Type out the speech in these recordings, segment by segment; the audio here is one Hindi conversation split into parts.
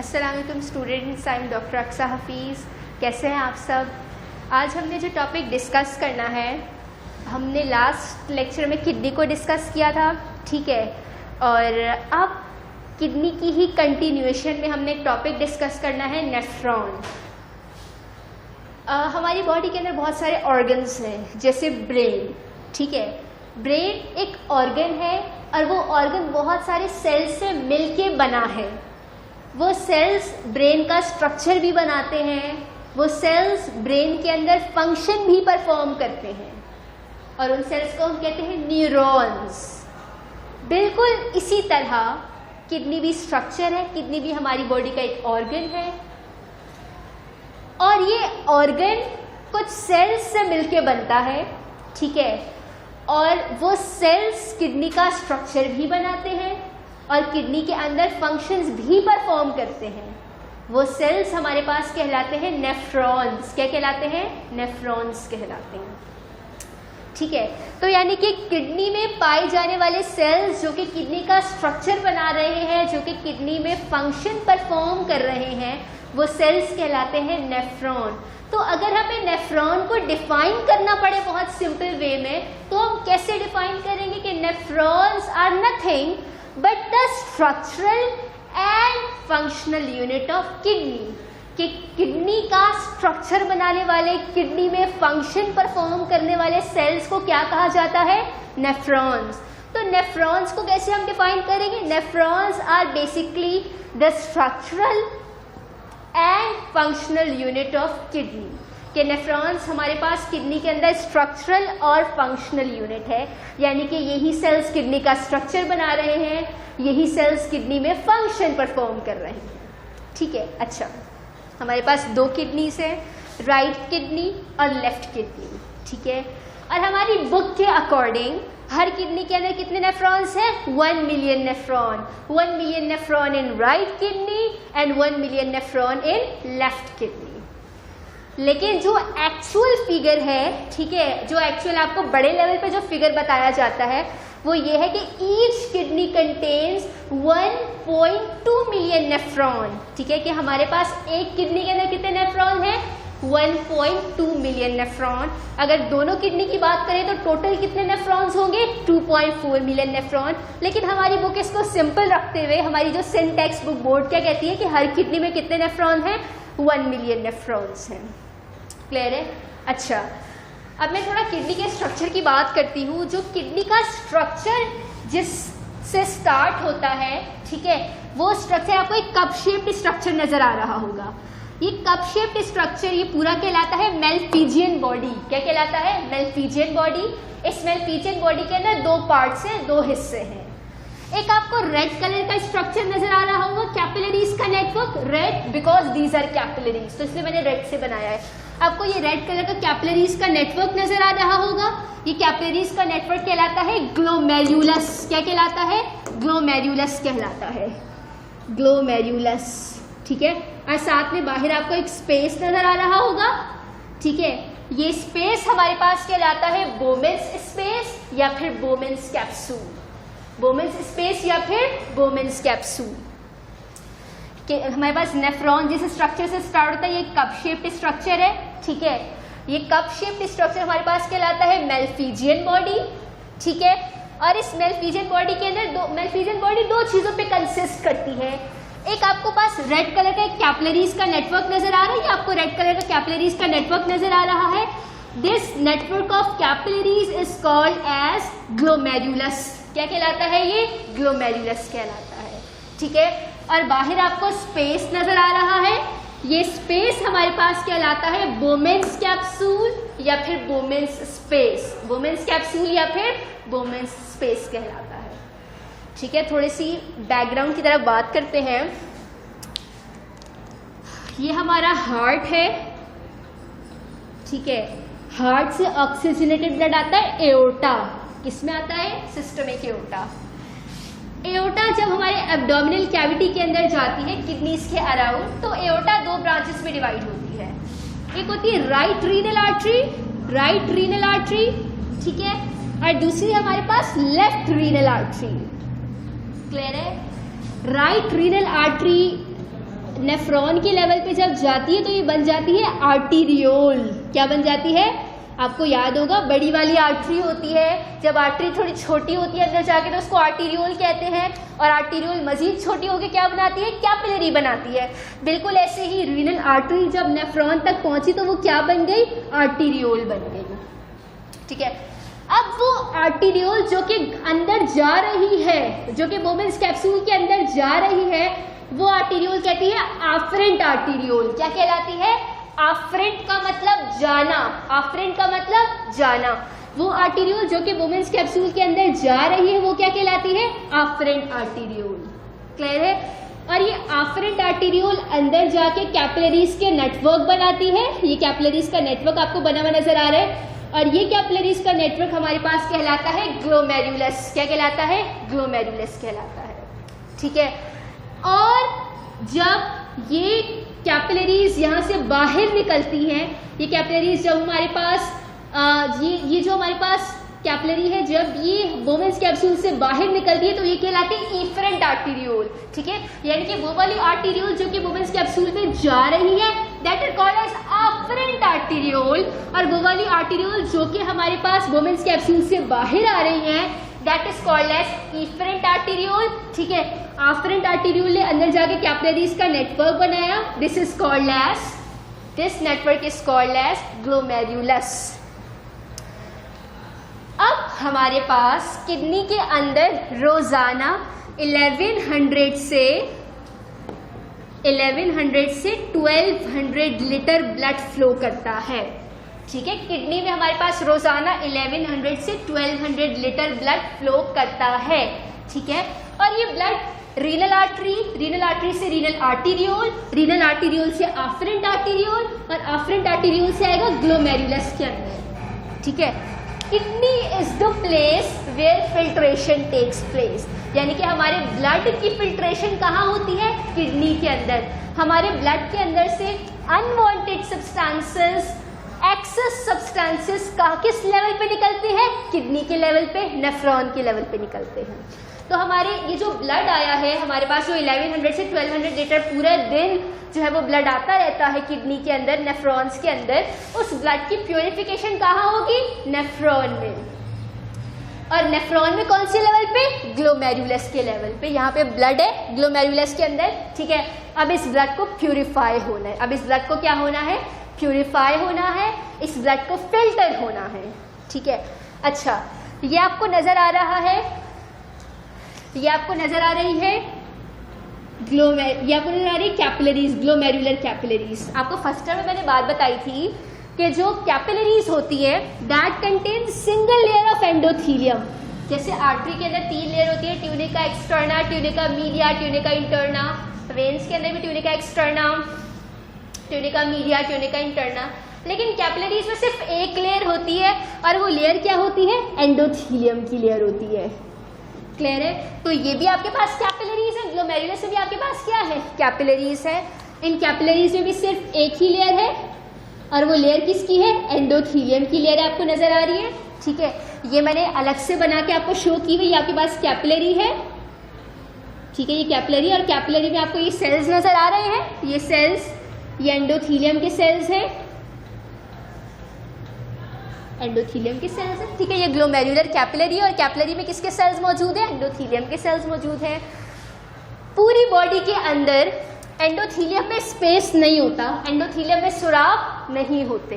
अस्सलाम वालेकुम students, I am doctor Aqsa Hafeez. कैसे हैं आप सब? आज हमने जो टॉपिक डिस्कस करना है, हमने लास्ट लेक्चर में किडनी को डिस्कस किया था, ठीक है। और अब किडनी की ही कंटिन्यूएशन में हमने एक टॉपिक डिस्कस करना है, नेफ्रॉन। हमारी बॉडी के अंदर बहुत सारे ऑर्गन्स हैं, जैसे ब्रेन, ठीक है। ब्रेन एक ऑर्गन है और वो ऑर्गन बहुत सारे सेल्स से मिलके बना है। वो सेल्स ब्रेन का स्ट्रक्चर भी बनाते हैं, वो सेल्स ब्रेन के अंदर फंक्शन भी परफॉर्म करते हैं और उन सेल्स को हम कहते हैं न्यूरॉन्स। बिल्कुल इसी तरह किडनी भी स्ट्रक्चर है, किडनी भी हमारी बॉडी का एक ऑर्गन है और ये ऑर्गन कुछ सेल्स से मिलके बनता है, ठीक है। और वो सेल्स किडनी का स्ट्रक्चर भी बनाते हैं और किडनी के अंदर फंक्शंस भी परफॉर्म करते हैं। वो सेल्स हमारे पास कहलाते हैं नेफ्रॉन्स। क्या कहलाते हैं? नेफ्रॉन्स कहलाते हैं, ठीक है। तो यानी कि किडनी में पाए जाने वाले सेल्स जो कि किडनी का स्ट्रक्चर बना रहे हैं, जो कि किडनी में फंक्शन परफॉर्म कर रहे हैं, वो सेल्स कहलाते हैं नेफ्रॉन। तो अगर हमें नेफ्रॉन को डिफाइन करना पड़े बहुत सिंपल वे में, तो हम कैसे डिफाइन करेंगे कि nephrons are nothing but the structural and functional unit of kidney. कि किडनी का स्ट्रक्चर बनाने वाले, किडनी में फंक्शन परफॉर्म करने वाले सेल्स को क्या कहा जाता है? नेफ्रॉन्स। तो नेफ्रॉन्स को कैसे हम डिफाइन करेंगे? Nephrons are basically the structural and functional unit of kidney. कि नेफ्रॉन्स हमारे पास किडनी के अंदर स्ट्रक्चरल और फंक्शनल यूनिट है, यानी कि यही सेल्स किडनी का स्ट्रक्चर बना रहे हैं, यही सेल्स किडनी में फंक्शन परफॉर्म कर रहे हैं, ठीक है। अच्छा, हमारे पास दो किडनीज है, राइट किडनी और लेफ्ट किडनी, ठीक है। और हमारी बुक के अकॉर्डिंग हर किडनी के अंदर कितने नेफ्रॉन्स हैं? 1 million nephron. 1 million nephron in right kidney and 1 million nephron in left kidney. लेकिन जो एक्चुअल फिगर है, ठीक है, जो एक्चुअल आपको बड़े लेवल पे जो फिगर बताया जाता है वो ये है कि each kidney contains 1.2 million nephron, ठीक है। कि हमारे पास एक किडनी के अंदर कितने नेफ्रॉन हैं? 1.2 मिलियन नेफ्रॉन। अगर दोनों किडनी की बात करें तो टोटल कितने नेफ्रॉन्स होंगे? 2.4 मिलियन नेफ्रॉन। लेकिन हमारी बुक इसको सिंपल रखते हुए, हमारी जो सिंटैक्स बुक बोर्ड क्या कहती है कि हर किडनी में कितने नेफ्रॉन हैं? 1 मिलियन नेफ्रॉन्स हैं। क्लियर है? अच्छा, अब मैं थोड़ा किडनी के स्ट्रक्चर की बात करती हूँ। जो किडनी का स्ट्रक्चर जिससे स्टार्ट होता है, ठीक है, वो स्ट्रक्चर आपको एक कप शेप्ड स्ट्रक्चर नजर आ रहा होगा। ये कप शेप्ड स्ट्रक्चर ये पूरा कहलाता है मेल्फिजियन बॉडी। क्या कहलाता है? मेल्फिजियन बॉडी। इस मेल्फिजियन बॉडी के अंदर दो पार्ट्स हैं, दो हिस्से हैं। एक आपको रेड कलर का स्ट्रक्चर नजर आ रहा होगा, कैपिलरीज का network. Red because these are capillaries, तो इसलिए मैंने रेड से बनाया है। आपको ये रेड कलर का कैपिलरीज का नेटवर्क नजर आ रहा होगा। ये कैपिलरीज का नेटवर्क कहलाता है ग्लोमेरुलस। क्या कहलाता है? ग्लोमेरुलस कहलाता है, ग्लोमेरुलस, ठीक है। और साथ में बाहर आपको एक स्पेस नजर आ रहा होगा, ठीक है। ये स्पेस हमारे पास कहलाता है बोमेन्स स्पेस या फिर बोमेन्स कैप्सूल। बोमेन्स स्पेस या फिर बोमेन्स कैप्सूल। हमारे पास नेफ्रॉन जिस स्ट्रक्चर से स्टार्ट होता है, ये कप शेप्ड स्ट्रक्चर है, ठीक है। ये कप शेप्ड स्ट्रक्चर हमारे पास कहलाता है मेल्फिजियन बॉडी, ठीक है। और इस मेल्फिजियन बॉडी के अंदर मेल्फिजियन बॉडी दो चीजों पे कंसिस्ट करती है। एक आपको पास रेड कलर का एक कैपिलरीज का नेटवर्क नजर आ रहा है, आपको रेड कलर का कैपिलरीज का नेटवर्क नजर आ रहा है। This network of capillaries is called as glomerulus. क्या कहलाता है? ये ग्लोमेरुलस कहलाता है, ठीक है। और बाहर आपको स्पेस नजर आ रहा है, ये स्पेस हमारे पास कहलाता है बोमेन्स कैप्सूल या फिर बोमेन्स स्पेस। बोमेन्स कैप्सूल या फिर बोमेन्स स्पेस कहलाता है, ठीक है। थोड़ी सी बैकग्राउंड की तरफ बात करते हैं। ये हमारा हार्ट है, ठीक है। हार्ट से ऑक्सीजनेटेड ब्लड आता है एओर्टा। किसमें आता है? Systemic aorta. एओर्टा जब हमारे एब्डोमिनल कैविटी के अंदर जाती है किडनीज के अराउंड, तो एओर्टा दो ब्रांचेस में डिवाइड होती है। एक होती है right renal artery, right renal artery, ठीक है। और दूसरी हमारे पास लेफ्ट रीनल आर्टरी। क्लियर है? राइट रीनल आर्टरी नेफ्रॉन के लेवल पे जब जाती है तो ये बन जाती है आर्टीरियोल। क्या बन जाती है? आपको याद होगा बड़ी वाली आर्टरी होती है, जब आर्टरी थोड़ी छोटी होती है अंदर जाके तो उसको आर्टीरियोल कहते हैं, और आर्टीरियोल मजीद छोटी होकर क्या बनाती है? कैपिलरी बनाती है। बिल्कुल ऐसे ही रीनल आर्टरी जब नेफ्रॉन तक पहुंची तो वो क्या बन गई? आर्टीरियोल बन गई। ठीक है, अब वो आर्टीरियोल जो कि अंदर जा रही है, जो कि बोवेन्स कैप्सूल के अंदर जा रही है, वो आर्टीरियोल कहती है आफरेंट आर्टीरियोल। क्या कहलाती है? आफरेंट का मतलब जाना, आफरेंट का मतलब जाना। वो आर्टीरियोल जो कि वुमेन्स कैप्सूल के अंदर जा रही है वो क्या कहलाती है? आफरेंट आर्टीरियोल। क्लियर है? और ये आफरेंट आर्टीरियोल अंदर जाके कैपिलरीज के नेटवर्क बनाती है। ये कैपिलरीज का नेटवर्क आपको बना हुआ नजर आ रहा है, और ये कैपिलरीज का नेटवर्क हमारे पास कहलाता है ग्लोमेरुलस। क्या कहलाता है? ग्लोमेरुलस कहलाता है। ठीक है, और जब ये कैपिलरीज यहाँ से बाहर निकलती हैं, ये कैपिलरीज जब हमारे पास ये जो हमारे पास कैपिलरी है जब ये वुमेन्स कैप्सूल से बाहर निकलती है तो ये कहलाती है इफरेंट आर्टीरियोल। ठीक है, यानी कि वो वाली आर्टीरियोल जो कि वुमेन्स कैप्सूल में जा रही है that is called as afferent arteriole, और वो वाली आर्टीरियोल जो कि हमारे पास वुमेन्स कैप्सूल से बाहर आ रही है that is called as efferent arteriole. ठीक है, आफरेंट आर्टीरियोल ने अंदर जाके कैपिलरीज का नेटवर्क बनाया। This is called as, this network is called as glomerulus. अब हमारे पास किडनी के अंदर रोजाना 1100 से 1200 लीटर ब्लड फ्लो करता है। ठीक है, किडनी में हमारे पास रोजाना 1100 से 1200 लीटर ब्लड फ्लो करता है। ठीक है, और ये ब्लड रीनल आर्टरी से रीनल आर्टीरियोल से आफरेंट आर्टीरियोल, और आफरेंट आर्टीरियोल से आएगा ग्लोमेरुलस के अंदर। ठीक है, kidney is the place where filtration takes place, यानी कि हमारे ब्लड की फिल्ट्रेशन कहाँ होती है? किडनी के अंदर। हमारे ब्लड के अंदर से अनवांटेड सब्सटेंसेस, एक्सेस सब्सटेंसेस किस लेवल पे निकलते हैं? किडनी के लेवल पे, नेफ्रॉन के लेवल पे निकलते हैं। तो हमारे ये जो ब्लड आया है हमारे पास जो 1100 से 1200 लीटर पूरे दिन जो है वो ब्लड आता रहता है किडनी के अंदर, नेफ्रॉन्स के अंदर, उस ब्लड की प्योरिफिकेशन कहाँ होगी? नेफ्रॉन में। और नेफ्रॉन में कौन से लेवल पे? ग्लोमेरुलस के लेवल पे। यहाँ पे ब्लड है ग्लोमेरुलस के अंदर। ठीक है, अब इस ब्लड को प्यूरिफाई होना है। अब इस ब्लड को क्या होना है? प्यूरिफाई होना है, इस ब्लड को फिल्टर होना है। ठीक है, अच्छा ये आपको नजर आ रहा है, ये आपको नजर आ रही है ये आपको नजर आ रही है कैपिलरीज, ग्लोमेरुलर कैपिलरीज। आपको फर्स्ट टर्म में मैंने बात बताई थी कि जो कैपिलरीज होती है that contain single layer of endothelium. जैसे आर्टरी के अंदर 3 लेयर होती है, tunica externa, tunica media, tunica interna. Veins के अंदर भी tunica externa, tunica media, tunica interna. लेकिन कैपिलरीज में सिर्फ एक लेयर होती है, और वो लेयर क्या होती है? एंडोथीलियम की लेयर होती है। क्लियर है? तो ये भी आपके पास कैपिलरीज है, ग्लोमेरुलस में भी आपके पास क्या है? कैपिलरीज है। इन कैपिलरीज में भी सिर्फ एक ही लेयर है, और वो लेयर किसकी है? एंडोथीलियम की लेयर आपको नजर आ रही है। ठीक है, ये मैंने अलग से बना के आपको शो की हुई, आपके पास कैपिलरी है। ठीक है, ये कैपिलरी, और कैपिलरी में आपको ये सेल्स नजर आ रहे हैं, ये सेल्स, ये एंडोथीलियम के सेल्स हैं, एंडोथीलियम के सेल्स हैं। ठीक है, ये ग्लोमेरुलर कैपिलरी है, और कैपिलरी में किसके सेल्स मौजूद है? एंडोथीलियम के सेल्स मौजूद हैं। पूरी बॉडी के अंदर एंडोथीलियम में स्पेस नहीं होता, एंडोथीलियम में सुराख नहीं होते,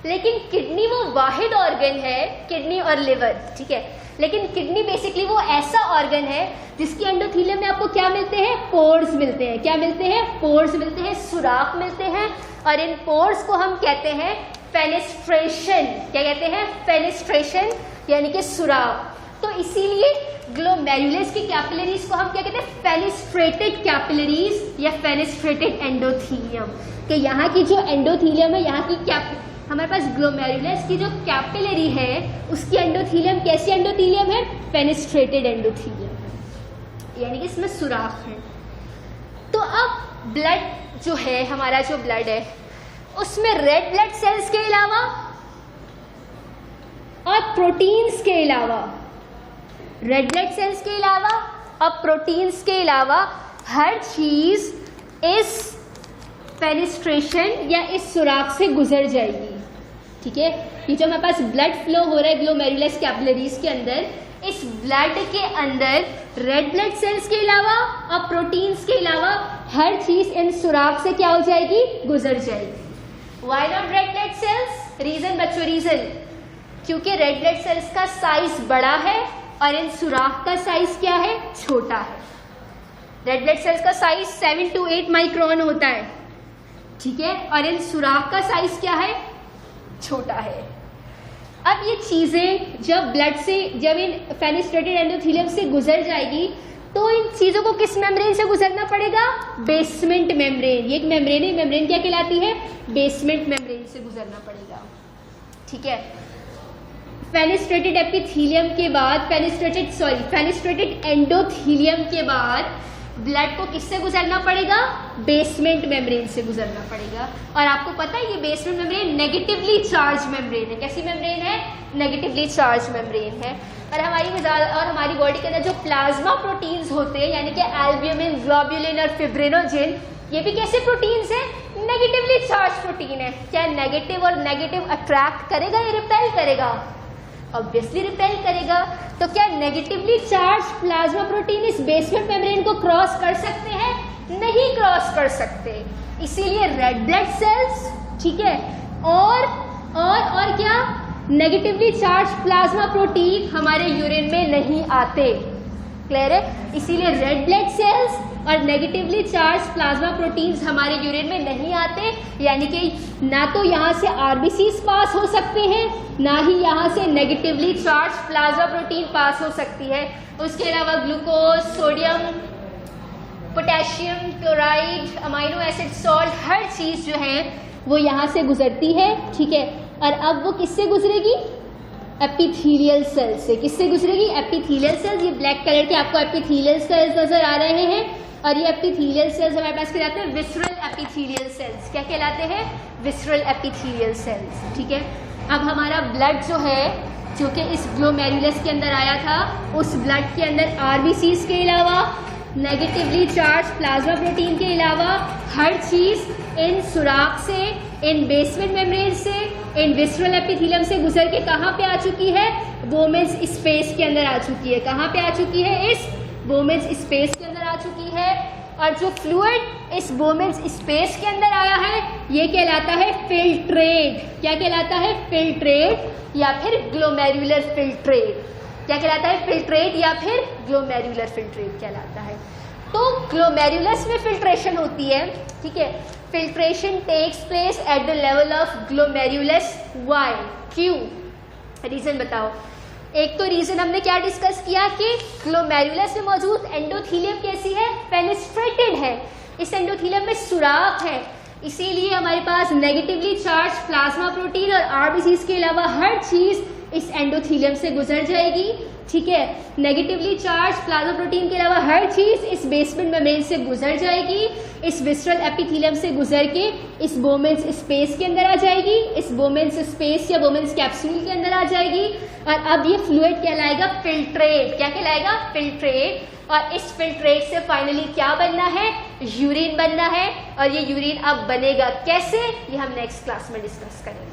लेकिन किडनी वो वाहिद ऑर्गन है, किडनी और लिवर। ठीक है, लेकिन किडनी बेसिकली वो ऐसा ऑर्गन है जिसकी एंडोथीलियम में आपको क्या मिलते हैं? पोर्स मिलते हैं। क्या मिलते हैं? पोर्स मिलते हैं, सुराख मिलते हैं, और इन पोर्स को हम कहते हैं फेनेस्ट्रेशन। क्या कहते हैं? फेनेस्ट्रेशन, यानी कि सुराख। तो इसीलिए ग्लोमेरुलस की कैपिलरीज को हम क्या कहते हैं? फेनेस्ट्रेटेड कैपिलरीज या फेनेस्ट्रेटेड एंडोथीलियम। कि यहाँ की जो एंडोथीलियम है, यहाँ की हमारे पास ग्लोमेरुलस की जो कैपिलरी है उसकी एंडोथीलियम कैसी एंडोथीलियम है? फेनेस्ट्रेटेड एंडोथीलियम है, यानी कि इसमें सुराख है। तो अब ब्लड जो है, हमारा जो ब्लड है उसमें रेड ब्लड सेल्स के अलावा और प्रोटीन्स के अलावा, रेड ब्लड सेल्स के अलावा और प्रोटीन्स के अलावा हर चीज इस फेनिस्ट्रेशन या इस सुराख से गुजर जाएगी। ठीक है, ये जो हमारे पास ब्लड फ्लो हो रहा है ग्लोमेरुलस कैपिलरीज के अंदर, इस ब्लड के अंदर रेड ब्लड सेल्स के अलावा और प्रोटीन्स के अलावा हर चीज इन सुराख से क्या हो जाएगी, गुजर जाएगी। Why not red blood cells? Reason बच्चों, रीजन क्योंकि रेड ब्लड सेल्स का साइज बड़ा है और इन सुराख का साइज क्या है, छोटा है। रेड ब्लड सेल्स का साइज 7 to 8 माइक्रोन होता है, ठीक है, और इन सुराख का साइज क्या है, छोटा है। अब ये चीजें जब ब्लड से, जब इन फेनिस्ट्रेटेड एंडोथेलियम से गुजर जाएगी तो इन चीजों को किस मेम्ब्रेन से गुजरना पड़ेगा, बेसमेंट मेम्ब्रेन। ये एक मेम्ब्रेन है, मेम्ब्रेन क्या कहलाती है, बेसमेंट मेम्ब्रेन से गुजरना पड़ेगा। ठीक है, फेनिस्ट्रेटेड एपिथेलियम के बाद, फेनिस्ट्रेटेड एंडोथेलियम के बाद ब्लड को किससे गुजरना पड़ेगा, बेसमेंट मेम्ब्रेन से गुजरना पड़ेगा। और आपको पता है ये basement membrane negatively charge membrane है। कैसी मेम्ब्रेन है, नेगेटिवली चार्ज मेम्ब्रेन है। और हमारी बॉडी के अंदर जो प्लाज्मा प्रोटीन्स होते हैं, यानी कि एल्ब्यूमिन, ग्लोब्युलिन और फिब्रिनोजेन, ये भी कैसे प्रोटीन्स हैं, नेगेटिवली चार्ज प्रोटीन है। क्या नेगेटिव और नेगेटिव अट्रैक्ट करेगा या रिपेल करेगा, ऑब्वियसली रिपेल करेगा। तो क्या नेगेटिवली चार्ज प्लाज्मा प्रोटीन इस बेसमेंट मेम्ब्रेन को क्रॉस कर सकते हैं, नहीं क्रॉस कर सकते। इसीलिए रेड ब्लड सेल्स, ठीक है, और क्या, नेगेटिवली चार्ज प्लाज्मा प्रोटीन हमारे यूरिन में नहीं आते। क्लियर है, इसीलिए रेड ब्लड सेल्स और नेगेटिवली चार्ज प्लाज्मा प्रोटीन्स हमारे यूरिन में नहीं आते, यानी कि ना तो यहाँ से आरबीसीज पास हो सकते हैं, ना ही यहाँ से negatively charge plasma protein pass हो सकती है। उसके अलावा glucose, sodium, potassium, chloride, amino acid, salt, हर चीज जो है वो यहाँ से गुजरती है। ठीक है, और अब वो किससे गुजरेगी, एपिथेलियल सेल से। किससे गुजरेगी, एपिथेलियल सेल्स। ये ब्लैक कलर के आपको एपिथेलियल सेल्स नजर आ रहे हैं, और ये एपिथेलियल सेल्स हमारे पास कहलाते हैं विसरल एपिथेलियल सेल्स। क्या कहलाते हैं, विसरल एपिथेलियल सेल्स। ठीक है, अब हमारा ब्लड जो है, जो कि इस ग्लोमेरुलस के अंदर आया था, उस ब्लड के अंदर आरबीसीज के अलावा, नेगेटिवली चार्ज प्लाज्मा प्रोटीन के अलावा हर चीज इन सुराख से, इन बेसमेंट मेम्ब्रेन से, इन विसरल एपिथेलियम से गुजर के कहाँ पे आ चुकी है, वोमेन्स स्पेस के अंदर आ चुकी है। कहाँ पे आ चुकी है, इस वोमेन्स स्पेस के अंदर आ चुकी है। और जो फ्लूइड इस वोमेन्स स्पेस के अंदर आया है, ये कहलाता है फिल्ट्रेट। क्या कहलाता है, फिल्ट्रेट या फिर ग्लोमेरुलर फिल्ट्रेट। क्या कहलाता है, फिल्ट्रेट या फिर ग्लोमेरुलर फिल्ट्रेट कहलाता है। तो ग्लोमेरुलस में फिल्ट्रेशन होती है। ठीक है, filtration takes place at the level of glomerulus. Why, क्यों, रीजन बताओ। एक तो रीजन हमने क्या डिस्कस किया कि ग्लोमेरुलस में मौजूद एंडोथेलियम कैसी है, फेनिस्ट्रेटेड है। इस एंडोथेलियम में सुराख है, इसीलिए हमारे पास नेगेटिवली चार्ज प्लाज्मा प्रोटीन और आरबीसीज के अलावा हर चीज इस एंडोथेलियम से गुजर जाएगी। ठीक है, नेगेटिवली चार्ज प्लाज्मा प्रोटीन के अलावा हर चीज इस बेसमेंट मेम्ब्रेन से गुजर जाएगी, इस विसरल एपिथेलियम से गुजर के इस वोमेन्स स्पेस के अंदर आ जाएगी, इस वोमेन्स स्पेस या वोमेन्स कैप्सूल के अंदर आ जाएगी। और अब ये फ्लूइड कहलाएगा फिल्ट्रेट। क्या कहलाएगा, फिल्ट्रेट। और इस फिल्ट्रेट से फाइनली क्या बनना है, यूरिन बनना है। और ये यूरिन अब बनेगा कैसे, ये हम नेक्स्ट क्लास में डिस्कस करेंगे।